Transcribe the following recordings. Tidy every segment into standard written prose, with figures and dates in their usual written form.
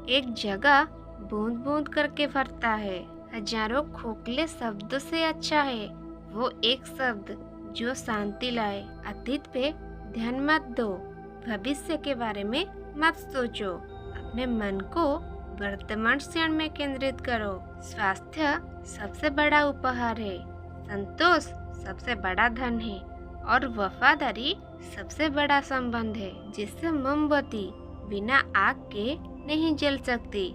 एक जगह बूंद बूंद करके भरता है। हजारों खोखले शब्दों से अच्छा है वो एक शब्द जो शांति लाए। अतीत पे ध्यान मत दो, भविष्य के बारे में मत सोचो। अपने मन को वर्तमान क्षण में केंद्रित करो। स्वास्थ्य सबसे बड़ा उपहार है, संतोष सबसे बड़ा धन है और वफादारी सबसे बड़ा संबंध है जिससे मोमबत्ती बिना आग के नहीं जल सकती।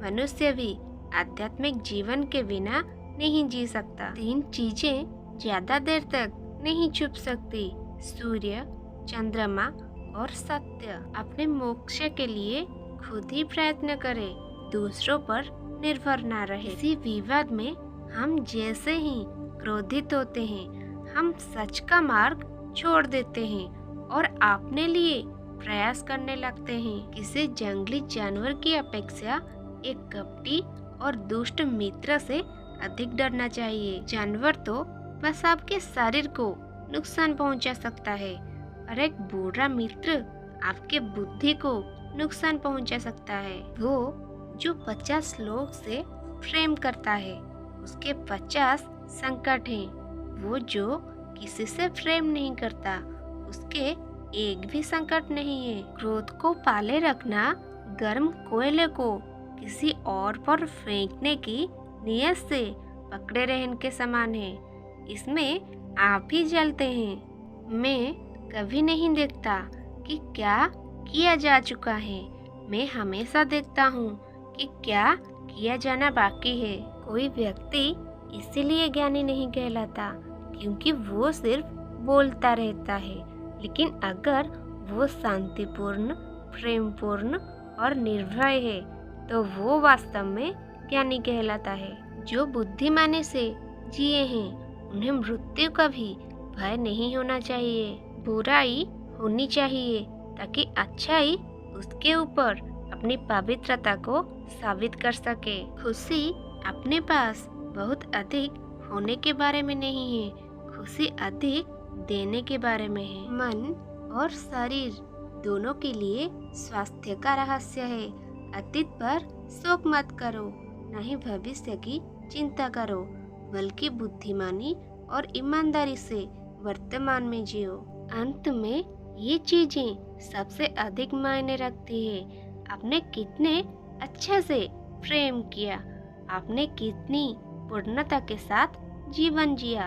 मनुष्य भी आध्यात्मिक जीवन के बिना नहीं जी सकता। 3 चीजें ज्यादा देर तक नहीं छुप सकती, सूर्य, चंद्रमा और सत्य। अपने मोक्ष के लिए खुद ही प्रयत्न करे, दूसरों पर निर्भर ना रहे। इसी विवाद में हम जैसे ही क्रोधित होते हैं, हम सच का मार्ग छोड़ देते हैं और अपने लिए प्रयास करने लगते हैं। किसी जंगली जानवर की अपेक्षा एक कपटी और दुष्ट मित्र से अधिक डरना चाहिए। जानवर तो बस आपके शरीर को नुकसान पहुंचा सकता है और एक बुरा मित्र आपके बुद्धि को नुकसान पहुंचा सकता है। वो जो 50 लोग से प्रेम करता है उसके 50 संकट हैं। वो जो किसी से प्रेम नहीं करता उसके एक भी संकट नहीं है। क्रोध को पाले रखना गर्म कोयले को किसी और पर फेंकने की नियत से पकड़े रहने के समान है। इसमें आप ही जलते हैं। मैं कभी नहीं देखता कि क्या किया जा चुका है, मैं हमेशा देखता हूँ कि क्या किया जाना बाकी है। कोई व्यक्ति इसीलिए ज्ञानी नहीं कहलाता क्योंकि वो सिर्फ बोलता रहता है, लेकिन अगर वो शांतिपूर्ण, प्रेमपूर्ण और निर्भय है तो वो वास्तव में ज्ञानी कहलाता है। जो बुद्धिमानी से जिए हैं उन्हें मृत्यु का भी भय नहीं होना चाहिए। बुराई होनी चाहिए ताकि अच्छाई उसके ऊपर अपनी पवित्रता को साबित कर सके। खुशी अपने पास बहुत अधिक होने के बारे में नहीं है, खुशी अधिक देने के बारे में है। मन और शरीर दोनों के लिए स्वास्थ्य का रहस्य है। अतीत पर शोक मत करो, न ही भविष्य की चिंता करो, बल्कि बुद्धिमानी और ईमानदारी से वर्तमान में जियो। अंत में ये चीजें सबसे अधिक मायने रखती है। आपने कितने अच्छे से प्रेम किया, आपने कितनी पूर्णता के साथ जीवन जिया,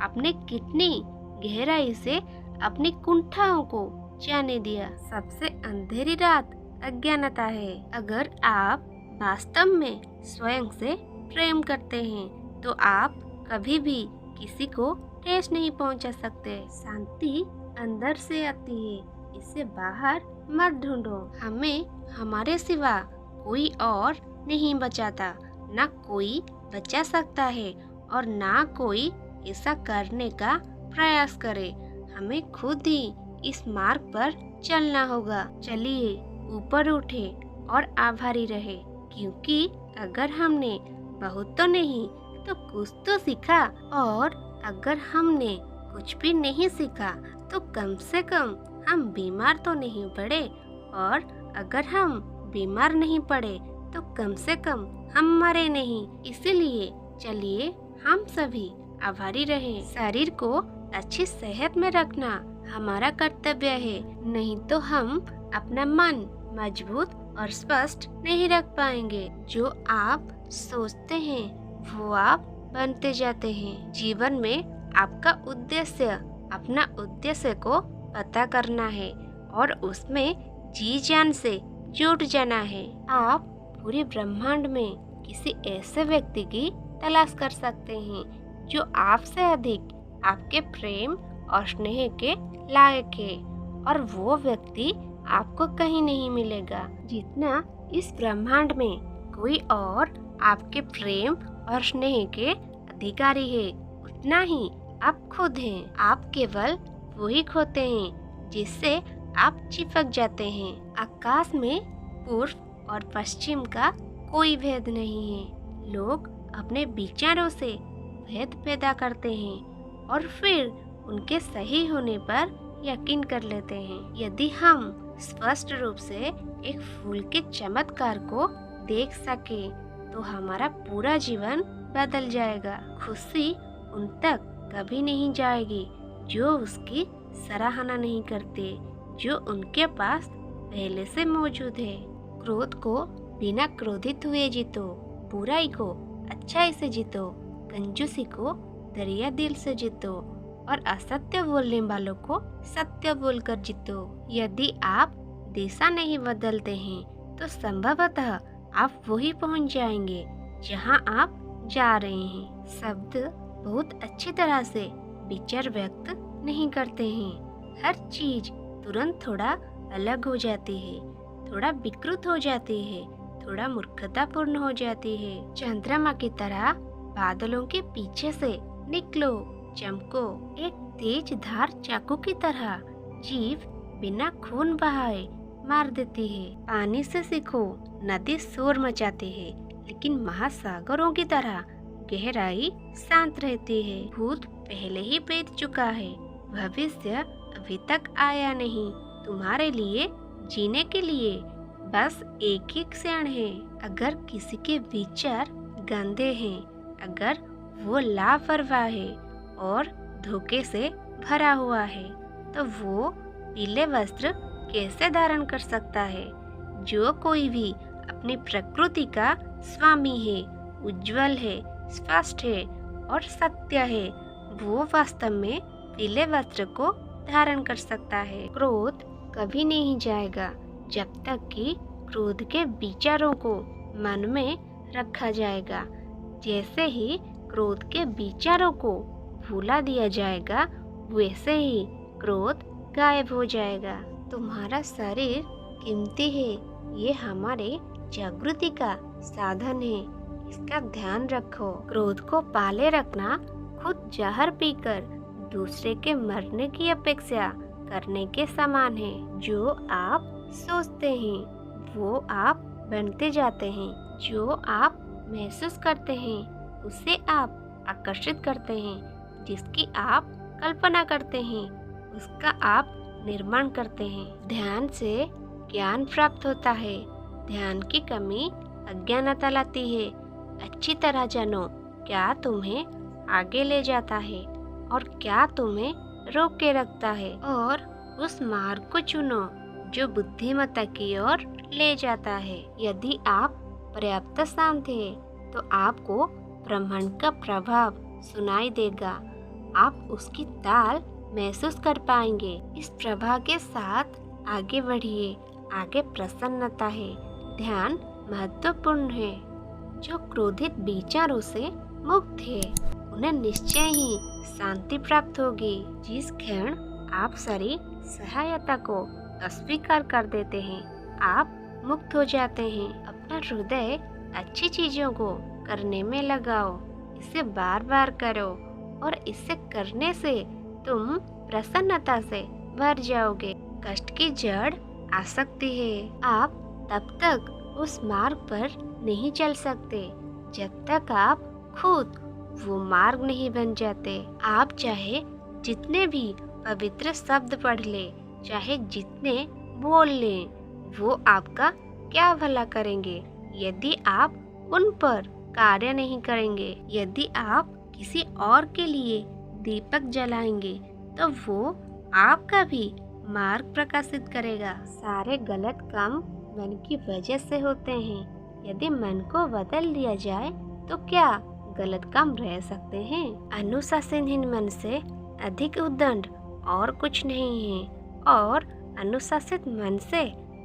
आपने कितनी गहराई से अपनी कुंठाओं को जाने दिया। सबसे अंधेरी रात अज्ञानता है। अगर आप वास्तव में स्वयं से प्रेम करते हैं तो आप कभी भी किसी को ठेस नहीं पहुंचा सकते। शांति अंदर से आती है, इसे बाहर मत ढूंढो। हमें हमारे सिवा कोई और नहीं बचाता, ना कोई बचा सकता है और ना कोई ऐसा करने का प्रयास करे। हमें खुद ही इस मार्ग पर चलना होगा। चलिए ऊपर उठे और आभारी रहे, क्योंकि अगर हमने बहुत तो नहीं तो कुछ तो सीखा, और अगर हमने कुछ भी नहीं सीखा तो कम से कम हम बीमार तो नहीं पड़े, और अगर हम बीमार नहीं पड़े तो कम से कम हम मरे नहीं। इसीलिए चलिए हम सभी आभारी रहें। शरीर को अच्छी सेहत में रखना हमारा कर्तव्य है, नहीं तो हम अपना मन मजबूत और स्पष्ट नहीं रख पाएंगे। जो आप सोचते हैं वो आप बनते जाते हैं। जीवन में आपका उद्देश्य अपना उद्देश्य को पता करना है और उसमें जी जान से जुट जाना है। आप पूरे ब्रह्मांड में किसी ऐसे व्यक्ति की तलाश कर सकते हैं जो आपसे अधिक आपके प्रेम और स्नेह के लायक है, और वो व्यक्ति आपको कहीं नहीं मिलेगा। जितना इस ब्रह्मांड में कोई और आपके प्रेम और स्नेह के अधिकारी है, उतना ही आप खुद हैं। आप केवल वही खोते हैं जिससे आप चिपक जाते हैं। आकाश में पूर्व और पश्चिम का कोई भेद नहीं है। लोग अपने विचारों से भेद पैदा करते हैं और फिर उनके सही होने पर यकीन कर लेते हैं। यदि हम स्पष्ट रूप से एक फूल के चमत्कार को देख सके तो हमारा पूरा जीवन बदल जाएगा। खुशी उन तक कभी नहीं जाएगी जो उसकी सराहना नहीं करते, जो उनके पास पहले से मौजूद है। क्रोध को बिना क्रोधित हुए जीतो, बुराई को अच्छाई से जीतो, कंजूसी को दरिया दिल से जीतो और असत्य बोलने वालों को सत्य बोलकर जीतो। यदि आप दिशा नहीं बदलते हैं तो संभवतः आप वही पहुंच जाएंगे जहां आप जा रहे हैं। शब्द बहुत अच्छी तरह से विचार व्यक्त नहीं करते हैं। हर चीज तुरंत थोड़ा अलग हो जाती है, थोड़ा विकृत हो जाती है, थोड़ा मूर्खतापूर्ण हो जाती है। चंद्रमा की तरह बादलों के पीछे से निकलो, चमको। एक तेज धार चाकू की तरह जीव बिना खून बहाए मार देती है। पानी से सीखो, नदी शोर मचाती है लेकिन महासागरों की तरह गहराई शांत रहती है। भूत पहले ही बीत चुका है, भविष्य अभी तक आया नहीं। तुम्हारे लिए जीने के लिए बस एक ही क्षण है। अगर किसी के विचार गंदे हैं, अगर वो लापरवाह है और धोखे से भरा हुआ है, तो वो पीले वस्त्र कैसे धारण कर सकता है? जो कोई भी अपनी प्रकृति का स्वामी है, उज्जवल है, स्पष्ट है और सत्य है, वो वास्तव में पीले वस्त्र को धारण कर सकता है। क्रोध कभी नहीं जाएगा जब तक कि क्रोध के विचारों को मन में रखा जाएगा। जैसे ही क्रोध के विचारों को भुला दिया जाएगा, वैसे ही क्रोध गायब हो जाएगा। तुम्हारा शरीर कीमती है, ये हमारे जागृति का साधन है, इसका ध्यान रखो। क्रोध को पाले रखना खुद जहर पीकर दूसरे के मरने की अपेक्षा करने के समान है। जो आप सोचते हैं वो आप बनते जाते हैं, जो आप महसूस करते हैं उसे आप आकर्षित करते हैं, जिसकी आप कल्पना करते हैं उसका आप निर्माण करते हैं। ध्यान से ज्ञान प्राप्त होता है, ध्यान की कमी अज्ञानता लाती है। अच्छी तरह जानो क्या तुम्हें आगे ले जाता है और क्या तुम्हें रोक के रखता है, और उस मार्ग को चुनो जो बुद्धिमत्ता की ओर ले जाता है। यदि आप पर्याप्त शांत हैं तो आपको ब्रह्मांड का प्रभाव सुनाई देगा, आप उसकी ताल महसूस कर पाएंगे। इस प्रभाव के साथ आगे बढ़िए, आगे प्रसन्नता है। ध्यान महत्वपूर्ण है। जो क्रोधित विचारों से मुक्त है उन्हें निश्चय ही शांति प्राप्त होगी। जिस क्षण आप सारी सहायता को अस्वीकार कर देते हैं, आप मुक्त हो जाते हैं। अपना हृदय अच्छी चीजों को करने में लगाओ, इसे बार बार करो और इसे करने से तुम प्रसन्नता से भर जाओगे। कष्ट की जड़ आसक्ति है। आप तब तक उस मार्ग पर नहीं चल सकते जब तक आप खुद वो मार्ग नहीं बन जाते। आप चाहे जितने भी पवित्र शब्द पढ़ ले, चाहे जितने बोल लें, वो आपका क्या भला करेंगे यदि आप उन पर कार्य नहीं करेंगे। यदि आप किसी और के लिए दीपक जलाएंगे तो वो आपका भी मार्ग प्रकाशित करेगा। सारे गलत काम मन की वजह से होते हैं। यदि मन को बदल दिया जाए तो क्या गलत काम रह सकते हैं? अनुशासनहीन मन से अधिक उद्दंड और कुछ नहीं है, और अनुशासित मन से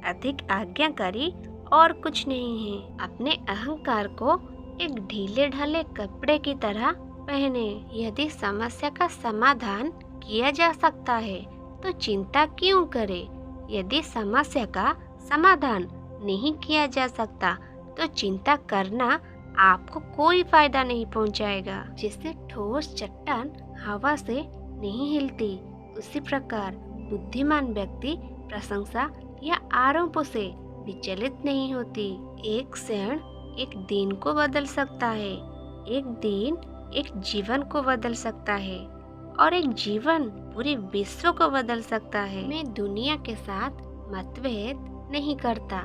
अधिक आज्ञाकारी और कुछ नहीं है। अपने अहंकार को एक ढीले ढाले कपड़े की तरह पहने। यदि समस्या का समाधान किया जा सकता है तो चिंता क्यों करे? यदि समस्या का समाधान नहीं किया जा सकता तो चिंता करना आपको कोई फायदा नहीं पहुंचाएगा। जैसे ठोस चट्टान हवा से नहीं हिलती, उसी प्रकार बुद्धिमान व्यक्ति प्रशंसा या आरोपों से विचलित नहीं होती। एक क्षण एक दिन को बदल सकता है, एक दिन एक जीवन को बदल सकता है, और एक जीवन पूरे विश्व को बदल सकता है। मैं दुनिया के साथ मतभेद नहीं करता,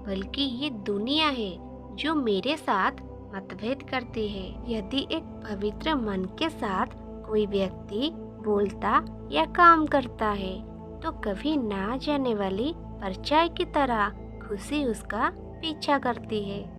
बल्कि ये दुनिया है जो मेरे साथ मतभेद करती है। यदि एक पवित्र मन के साथ कोई व्यक्ति बोलता या काम करता है, तो कभी ना जाने वाली परछाई की तरह खुशी उसका पीछा करती है।